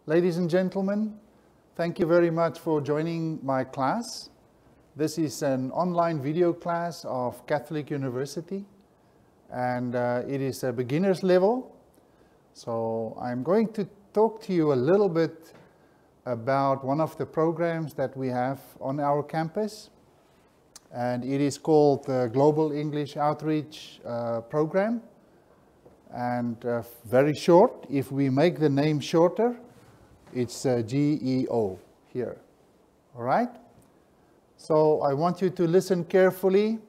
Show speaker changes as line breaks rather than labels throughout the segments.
Ladies and gentlemen, thank you very much for joining my class. This is an online video class of Catholic University, and it is a beginner's level. So I'm going to talk to you a little bit about one of the programs that we have on our campus, and it is called the Global English Outreach Program. And very short, if we make the name shorter, it's GEO here, all right? So I want you to listen carefully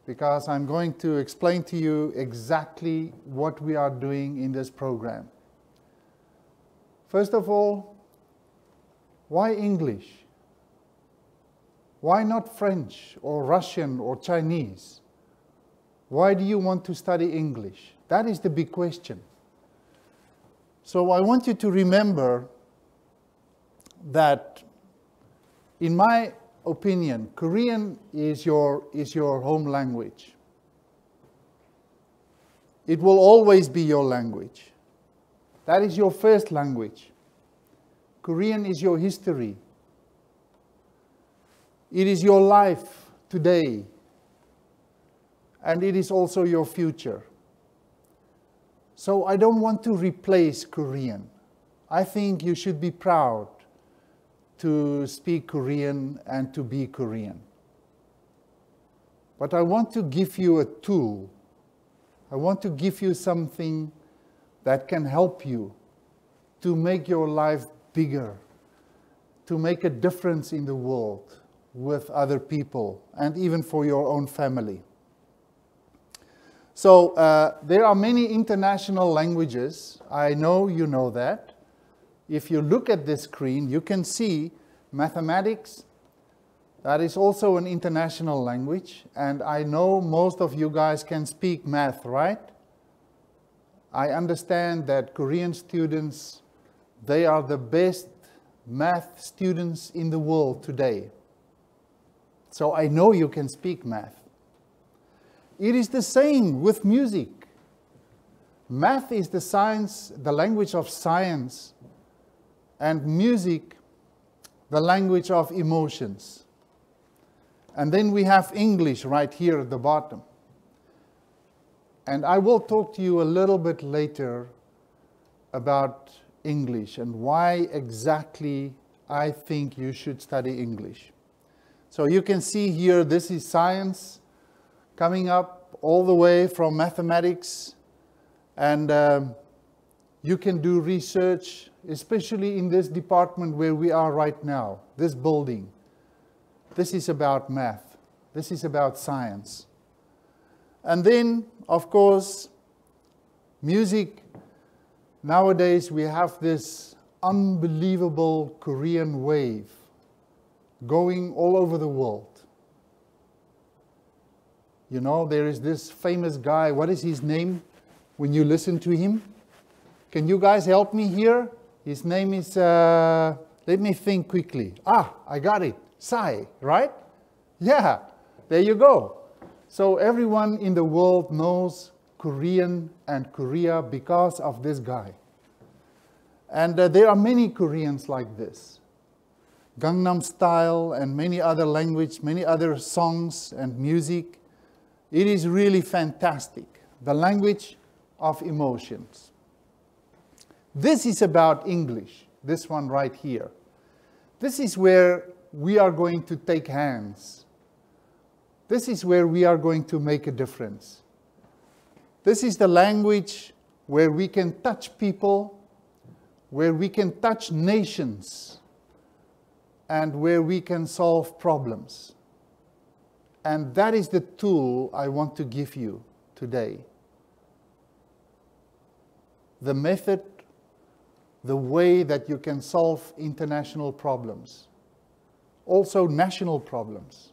because I'm going to explain to you exactly what we are doing in this program. First of all, why English? Why not French or Russian or Chinese? Why do you want to study English? That is the big question. So I want you to remember that, in my opinion, Korean is your home language. It will always be your language. That is your first language. Korean is your history. It is your life today. And it is also your future. So I don't want to replace Korean. I think you should be proud to speak Korean and to be Korean. But I want to give you a tool. I want to give you something that can help you to make your life bigger, to make a difference in the world with other people, and even for your own family. So there are many international languages. I know you know that. If you look at this screen, you can see mathematics. That is also an international language. And I know most of you guys can speak math, right? I understand that Korean students, they are the best math students in the world today. So I know you can speak math. It is the same with music. Math is the science, the language of science, and music, the language of emotions. And then we have English right here at the bottom. And I will talk to you a little bit later about English and why exactly I think you should study English. So you can see here, this is science coming up all the way from mathematics, and you can do research, especially in this department where we are right now, this building. This is about math. This is about science. And then, of course, music. Nowadays, we have this unbelievable Korean wave going all over the world. You know, there is this famous guy. What is his name when you listen to him? Can you guys help me here? His name is, let me think quickly. I got it. Psy, right? Yeah, there you go. So everyone in the world knows Korean and Korea because of this guy. And there are many Koreans like this. Gangnam Style and many other language, many other songs and music. It is really fantastic. The language of emotions. This is about English, this one right here. This is where we are going to take hands. This is where we are going to make a difference. This is the language where we can touch people, where we can touch nations, and where we can solve problems. And that is the tool I want to give you today. The method, the way that you can solve international problems. Also national problems.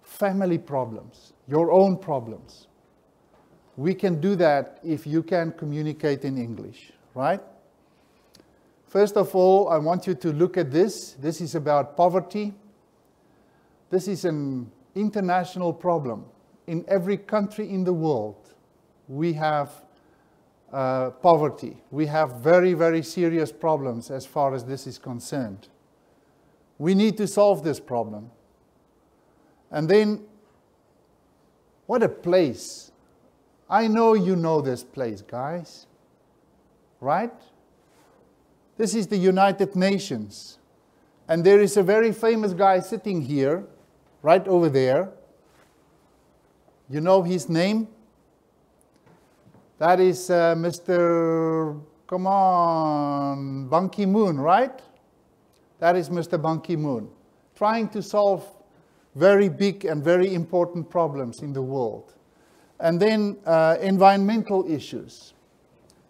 Family problems. Your own problems. We can do that if you can communicate in English, right? First of all, I want you to look at this. This is about poverty. This is an international problem. In every country in the world, we have poverty. We have very, very serious problems as far as this is concerned. We need to solve this problem. And then, what a place. I know you know this place, guys. Right? This is the United Nations. And there is a very famous guy sitting here, right over there. You know his name? That is Mr. Come on, Ban Ki-moon, right? That is Mr. Ban Ki-moon, trying to solve very big and very important problems in the world. And then environmental issues.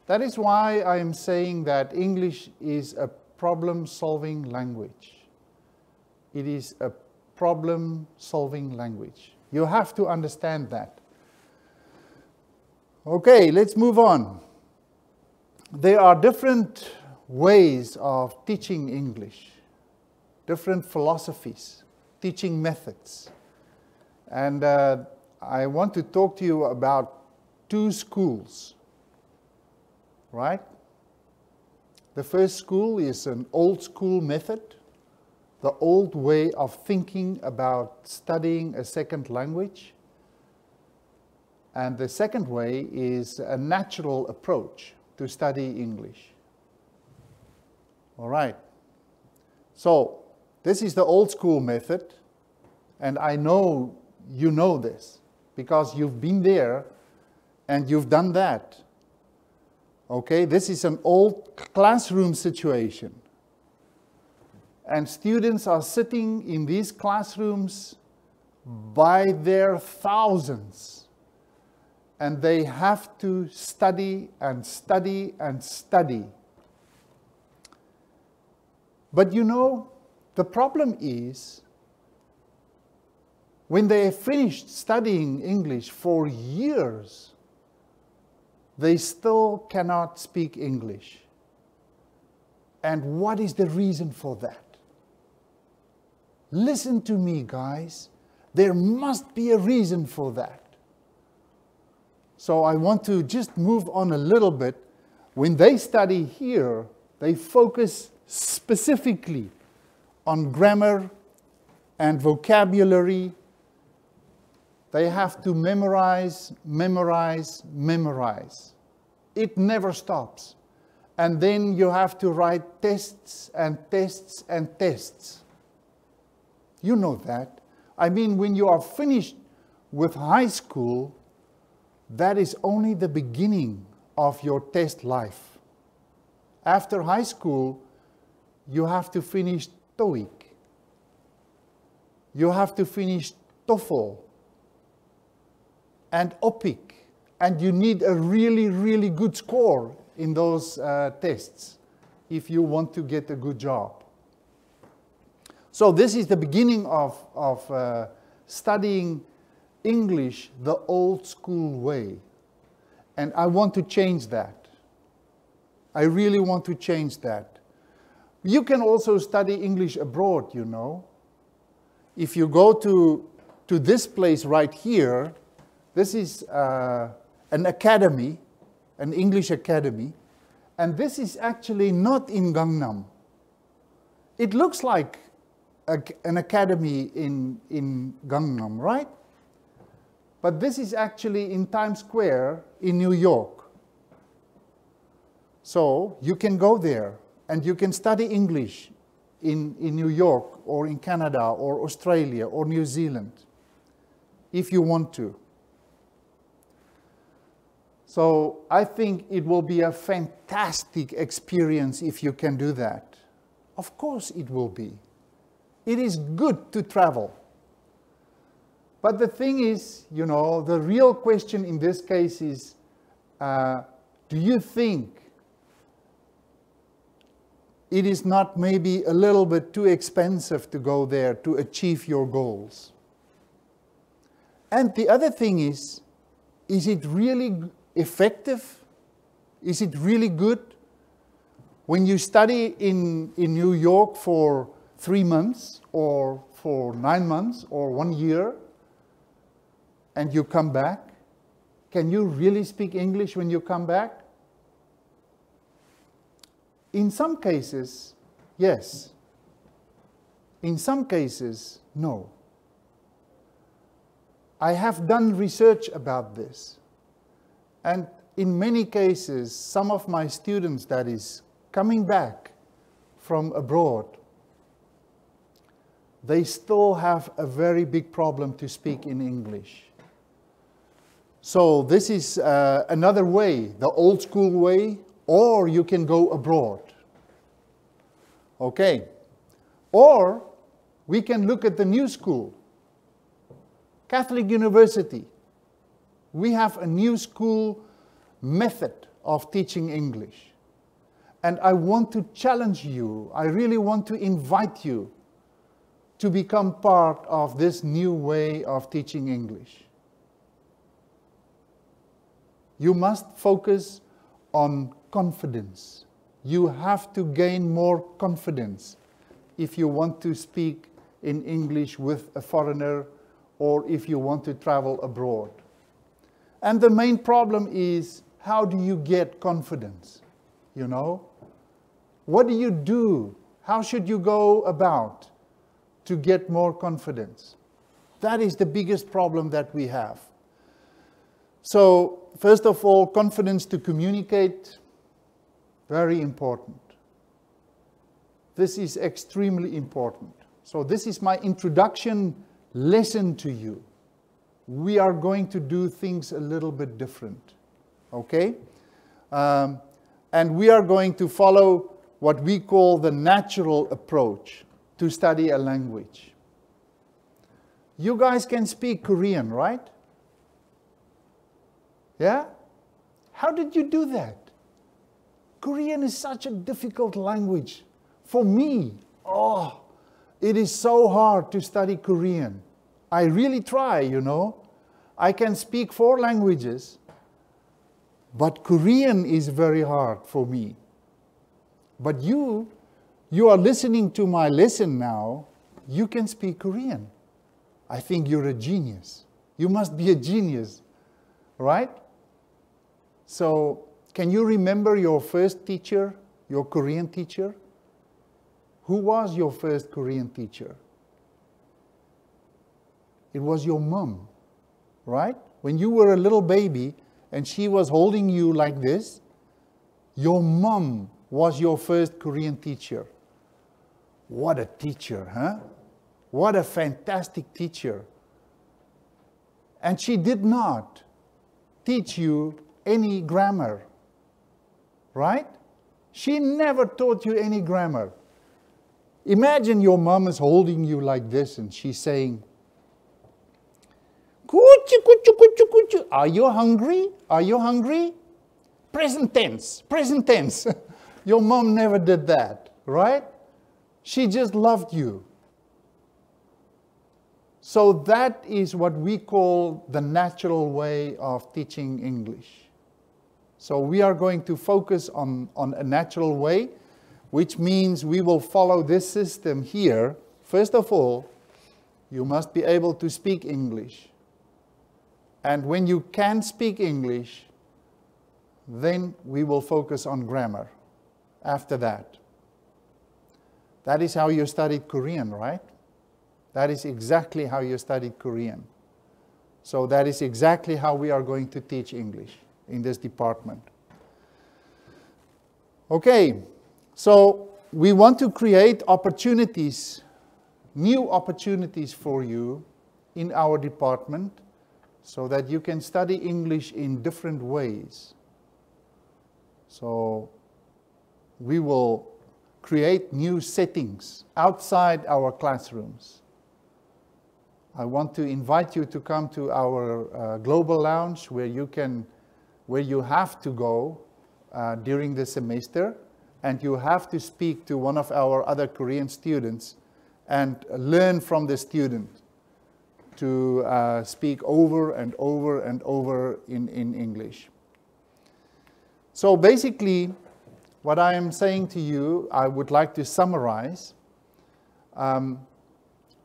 That is why I am saying that English is a problem-solving language. It is a problem-solving language. You have to understand that. Okay, let's move on. There are different ways of teaching English, different philosophies, teaching methods. And I want to talk to you about two schools, right? The first school is an old school method, the old way of thinking about studying a second language. And the second way is a natural approach to study English. All right. So, this is the old school method, and I know you know this because you've been there and you've done that. Okay, this is an old classroom situation. And students are sitting in these classrooms by their thousands. And they have to study and study and study. But you know, the problem is, when they have finished studying English for years, they still cannot speak English. And what is the reason for that? Listen to me, guys. There must be a reason for that. So I want to just move on a little bit. When they study here, they focus specifically on grammar and vocabulary. They have to memorize, memorize, memorize. It never stops. And then you have to write tests and tests and tests. You know that. I mean, when you are finished with high school, that is only the beginning of your test life. After high school, you have to finish TOEIC. You have to finish TOEFL and OPIC. And you need a really, really good score in those tests if you want to get a good job. So this is the beginning of studying English the old school way. And I want to change that. I really want to change that. You can also study English abroad, you know. If you go to this place right here, this is an academy, an English academy, and this is actually not in Gangnam. It looks like an academy in Gangnam, right? But this is actually in Times Square in New York. So you can go there and you can study English in New York or in Canada or Australia or New Zealand if you want to. So I think it will be a fantastic experience if you can do that. Of course it will be. It is good to travel. But the thing is, you know, the real question in this case is, do you think it is not maybe a little bit too expensive to go there to achieve your goals? And the other thing is it really effective? Is it really good? When you study in New York for 3 months or for 9 months or 1 year, and you come back, can you really speak English when you come back? In some cases, yes. In some cases, no. I have done research about this. And in many cases, some of my students, that is, coming back from abroad, they still have a very big problem to speak in English. So this is another way, the old school way, or you can go abroad. Okay. Or we can look at the new school. Catholic University. We have a new school method of teaching English. And I want to challenge you, I really want to invite you to become part of this new way of teaching English. You must focus on confidence. You have to gain more confidence if you want to speak in English with a foreigner or if you want to travel abroad. And the main problem is, how do you get confidence? You know? What do you do? How should you go about to get more confidence? That is the biggest problem that we have. So, first of all, confidence to communicate, very important. This is extremely important. So this is my introduction lesson to you. We are going to do things a little bit different, okay? And we are going to follow what we call the natural approach to study a language. You guys can speak Korean, right? Yeah? How did you do that? Korean is such a difficult language. For me, oh, it is so hard to study Korean. I really try, you know. I can speak 4 languages, but Korean is very hard for me. But you are listening to my lesson now, you can speak Korean. I think you're a genius. You must be a genius, right? So, can you remember your first teacher, your Korean teacher? Who was your first Korean teacher? It was your mom, right? When you were a little baby and she was holding you like this, your mom was your first Korean teacher. What a teacher, huh? What a fantastic teacher. And she did not teach you any grammar, right? She never taught you any grammar. Imagine your mom is holding you like this and she's saying, "Kuchu, kuchu, kuchu, kuchu. Are you hungry? Are you hungry?" Present tense, present tense. Your mom never did that, right? She just loved you. So that is what we call the natural way of teaching English. So we are going to focus on a natural way, which means we will follow this system here. First of all, you must be able to speak English. And when you can speak English, then we will focus on grammar after that. That is how you studied Korean, right? That is exactly how you studied Korean. So that is exactly how we are going to teach English in this department. Okay, so we want to create opportunities, new opportunities for you in our department so that you can study English in different ways. So we will create new settings outside our classrooms. I want to invite you to come to our global lounge where you have to go during the semester, and you have to speak to one of our other Korean students and learn from the student to speak over and over and over in English. So basically, what I am saying to you, I would like to summarize.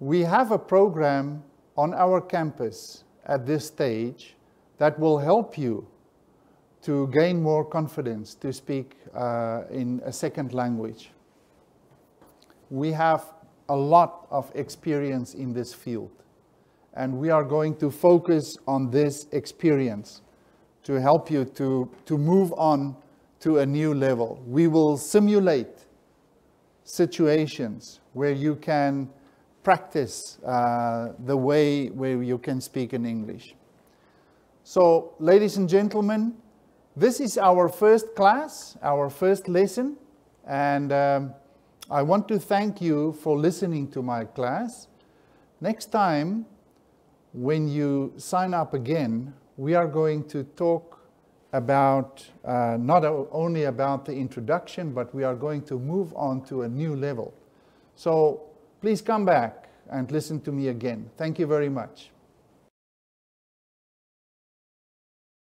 We have a program on our campus at this stage that will help you to gain more confidence to speak in a second language. We have a lot of experience in this field, and we are going to focus on this experience to help you to move on to a new level. We will simulate situations where you can practice the way where you can speak in English. So, ladies and gentlemen, this is our first class, our first lesson, and I want to thank you for listening to my class. Next time, when you sign up again, we are going to talk about not only about the introduction, but we are going to move on to a new level. So please come back and listen to me again. Thank you very much.